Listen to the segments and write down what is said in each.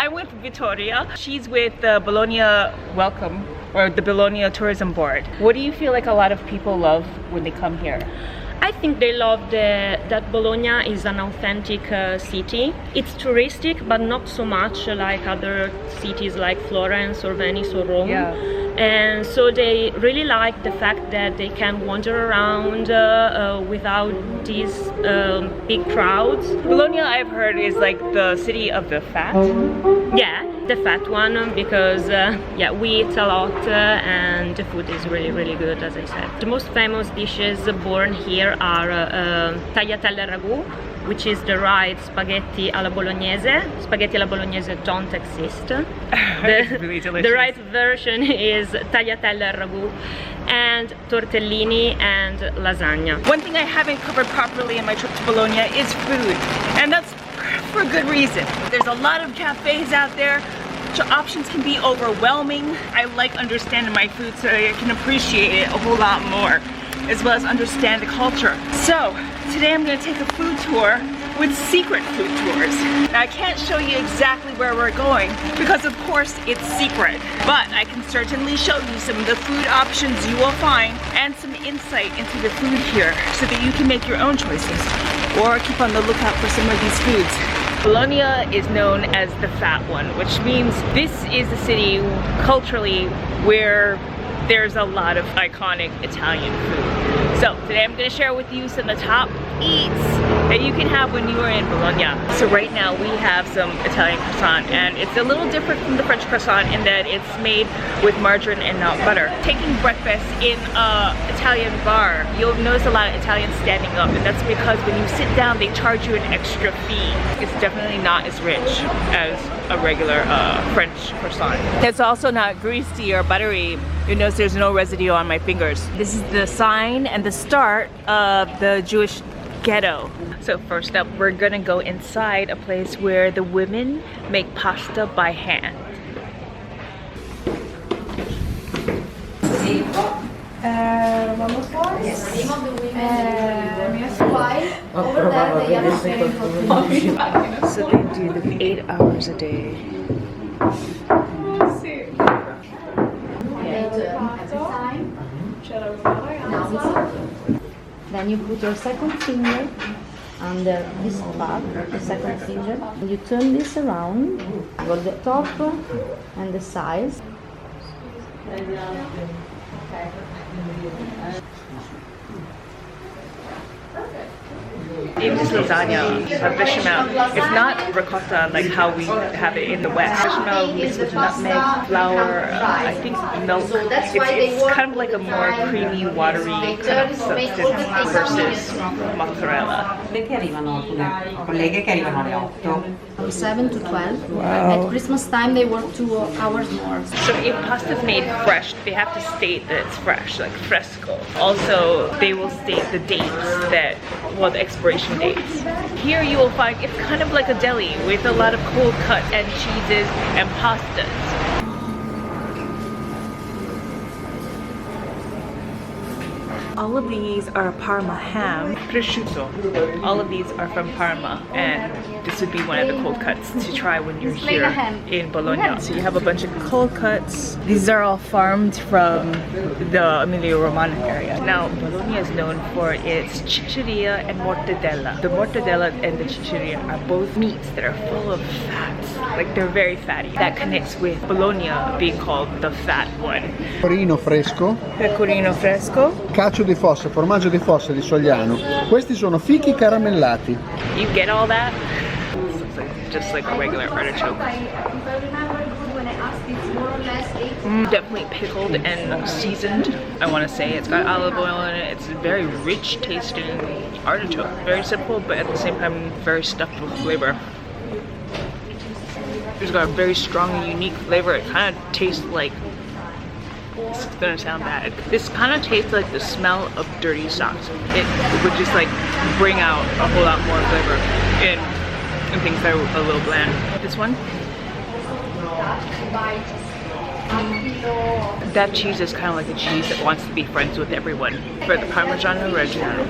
I'm with Vittoria. She's with the Bologna Welcome, or the Bologna Tourism Board. What do you feel like a lot of people love when they come here? I think they love that Bologna is an authentic city. It's touristic, but not so much like other cities like Florence or Venice or Rome. Yeah. And so they really like the fact that they can wander around without these big crowds. Bologna, I've heard, is like the city of the fat. Yeah, the fat one, because yeah, we eat a lot and the food is really, really good, as I said. The most famous dishes born here are tagliatelle ragu, which is the right spaghetti alla Bolognese. Spaghetti alla Bolognese don't exist. Really delicious. The right version is tagliatelle ragu, and tortellini and lasagna. One thing I haven't covered properly in my trip to Bologna is food, and that's for good reason. There's a lot of cafes out there. Options can be overwhelming. I like understanding my food so I can appreciate it a whole lot more, as well as understand the culture. So today I'm going to take a food tour with Secret Food Tours. Now I can't show you exactly where we're going because of course it's secret, but I can certainly show you some of the food options you will find and some insight into the food here so that you can make your own choices or keep on the lookout for some of these foods. Bologna is known as the fat one, which means this is the city culturally where there's a lot of iconic Italian food. So today I'm going to share with you some of the top eats that you can have when you are in Bologna. So right now we have some Italian croissant, and it's a little different from the French croissant in that it's made with margarine and not butter. Taking breakfast in an Italian bar, you'll notice a lot of Italians standing up, and that's because when you sit down they charge you an extra fee. It's definitely not as rich as a regular French croissant. It's also not greasy or buttery. You notice there's no residue on my fingers. This is the sign and the start of the Jewish ghetto. So first up, we're gonna go inside a place where the women make pasta by hand. So they do them 8 hours a day. Then you put your second finger under this part, the second finger. You turn this around for the top and the sides. In this lasagna, a bechamel, it's not ricotta like how we have it in the West. Bechamel mixed with nutmeg, flour, I think milk. It's kind of like a more creamy, watery kind of substance versus mozzarella. Colleghe che arrivano alle 8. From 7 to 12. Wow. At Christmas time they work 2 hours more. So if pasta's made fresh, they have to state that it's fresh, like fresco. Also, they will state the dates that, well, the expiration dates. Here you will find it's kind of like a deli with a lot of cold cuts and cheeses and pastas. All of these are Parma ham, prosciutto. All of these are from Parma, and this would be one of the cold cuts to try when you're here in Bologna. So you have a bunch of cold cuts. These are all farmed from the Emilia Romagna area. Now, Bologna is known for its ciccheria and mortadella. The mortadella and the ciccheria are both meats that are full of fats. Like, they're very fatty. That connects with Bologna being called the fat one. Pecorino fresco. Pecorino fresco. Cacio di fossa, formaggio di fossa di Sogliano. Questi sono fichi caramellati. You get all that? This looks like just like a regular artichoke. Definitely pickled and seasoned. I want to say it's got olive oil in it. It's a very rich tasting artichoke. Very simple, but at the same time very stuffed with flavor. It's got a very strong and unique flavor. It kind of tastes like, this is gonna sound bad, this kind of tastes like the smell of dirty socks. It would just like bring out a whole lot more flavor in things that are a little bland. This one, that cheese is kind of like a cheese that wants to be friends with everyone. For the Parmigiano Reggiano.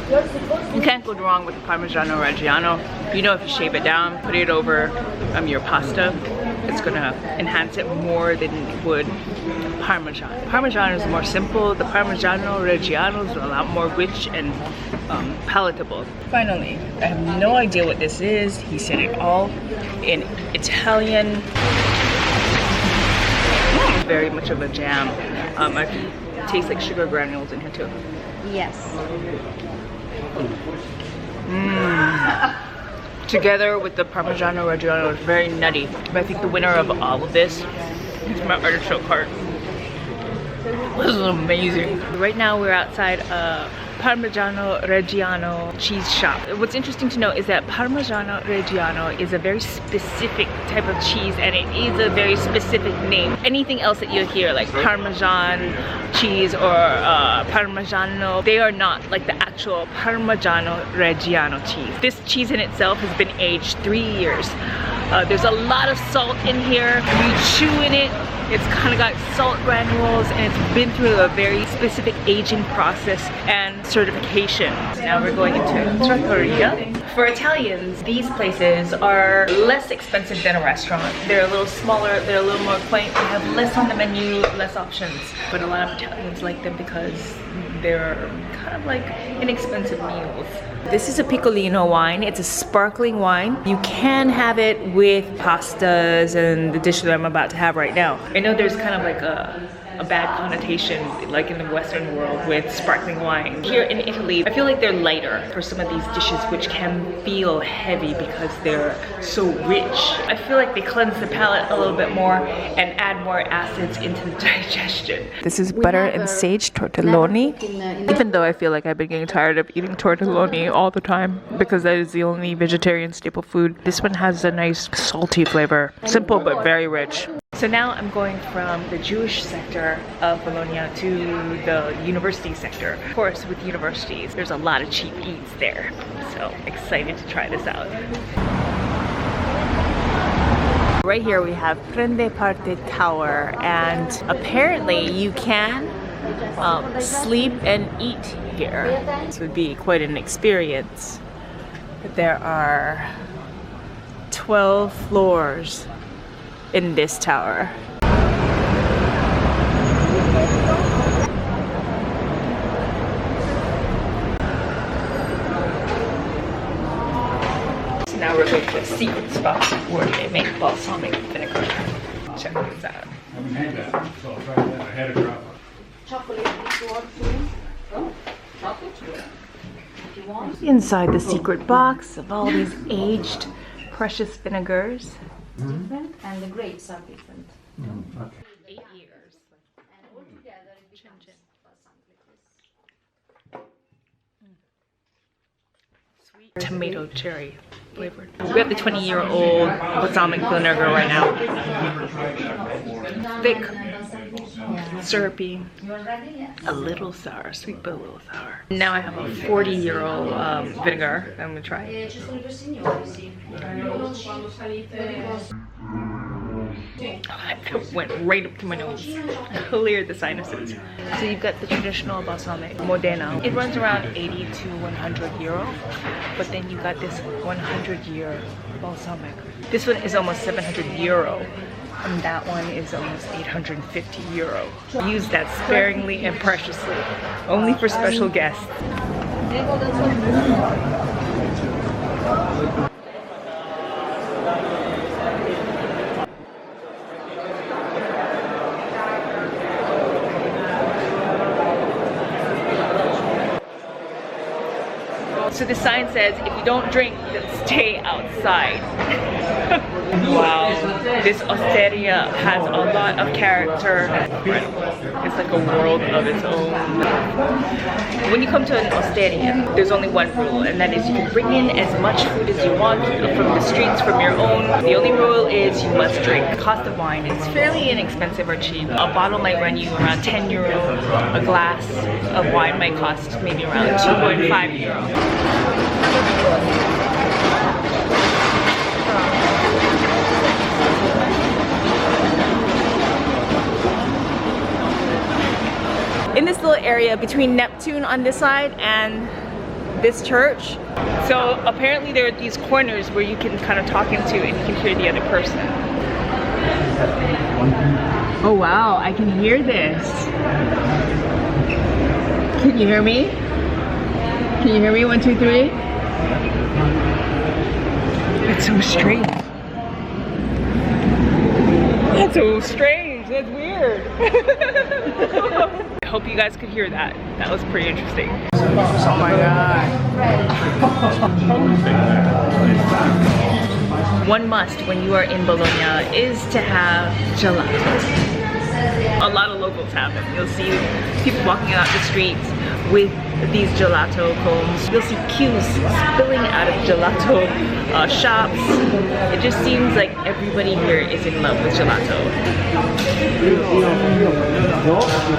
You can't go wrong with the Parmigiano Reggiano. You know, if you shave it down, put it over your pasta, it's gonna enhance it more than it would Parmesan. Parmesan is more simple. The Parmigiano Reggiano is a lot more rich and palatable. Finally, I have no idea what this is. He said it all in Italian. Very much of a jam. I can taste like sugar granules in here too. Yes. Together with the Parmigiano Reggiano, it's very nutty. But I think the winner of all of this is my artichoke heart. This is amazing. Right now we're outside a Parmigiano Reggiano cheese shop. What's interesting to note is that Parmigiano Reggiano is a very specific type of cheese, and it is a very specific name. Anything else that you hear, like Parmesan cheese or Parmigiano, they are not like the actual Parmigiano Reggiano cheese. This cheese in itself has been aged 3 years. There's a lot of salt in here. You chew in it, it's kind of got salt granules, and it's been through a very specific aging process and certification. Now we're going into Trattoria. For Italians, these places are less expensive than a restaurant. They're a little smaller, they're a little more quaint, they have less on the menu, less options. But a lot of Italians like them because they're kind of like inexpensive meals. This is a Piccolino wine. It's a sparkling wine. You can have it with pastas and the dish that I'm about to have right now. I know there's kind of like a bad connotation, like in the Western world, with sparkling wine. Here in Italy, I feel like they're lighter for some of these dishes, which can feel heavy because they're so rich. I feel like they cleanse the palate a little bit more and add more acids into the digestion. This is butter and sage tortelloni. Even though I feel like I've been getting tired of eating tortelloni all the time because that is the only vegetarian staple food, this one has a nice salty flavor. Simple but very rich. So now I'm going from the Jewish sector of Bologna to the university sector. Of course, with universities, there's a lot of cheap eats there. So excited to try this out. Right here we have Prende Parte Tower, and apparently you can sleep and eat here. This would be quite an experience. But there are 12 floors in this tower. So now we're going to a secret spot where they make balsamic vinegar. Check this out. I haven't had that, so I'll try that. I had a drop. Inside the secret box of all these aged precious vinegars. Different, and the grapes are different. 8 years. And altogether it becomes something like this. Sweet tomato cherry flavored. We have the 20-year-old balsamic vinegar right now. Thick, syrupy, a little sour, sweet but a little sour. Now I have a 40-year-old vinegar that I'm gonna try. That went right up to my nose. Cleared the sinuses. So you've got the traditional balsamic, Modena. It runs around 80 to 100 euro, but then you got this 100-year balsamic. This one is almost 700 euro. And that one is almost 850 euro. Use that sparingly and preciously. Only for special guests. So the sign says, if you don't drink, then stay outside. Wow, this osteria has a lot of character. It's like a world of its own. When you come to an osteria, there's only one rule, and that is you can bring in as much food as you want from the streets, from your own. The only rule is you must drink. The cost of wine is fairly inexpensive or cheap. A bottle might run you around 10 euro. A glass of wine might cost maybe around 2.5 euro. In this little area between Neptune on this side and this church. So apparently there are these corners where you can kind of talk into and you can hear the other person. Oh wow, I can hear this. Can you hear me? Can you hear me? 1, 2, 3. That's so strange. That's so strange. That's weird. I hope you guys could hear that. That was pretty interesting. Oh my god. One must when you are in Bologna is to have gelato. A lot of locals have them. You'll see people walking out the streets with these gelato cones. You'll see queues spilling out of gelato shops. It just seems like everybody here is in love with gelato.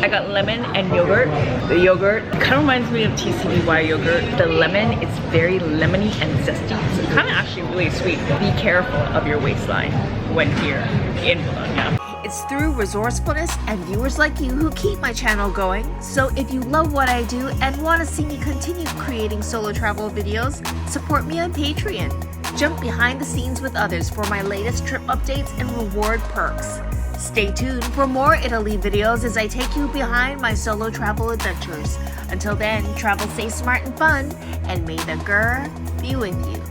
I got lemon and yogurt. The yogurt kind of reminds me of TCBY yogurt. The lemon is very lemony and zesty. It's kind of actually really sweet. Be careful of your waistline when here in Bologna. It's through resourcefulness and viewers like you who keep my channel going. So if you love what I do and want to see me continue creating solo travel videos, support me on Patreon. Jump behind the scenes with others for my latest trip updates and reward perks. Stay tuned for more Italy videos as I take you behind my solo travel adventures. Until then, travel safe, smart, and fun, and may the grr be with you.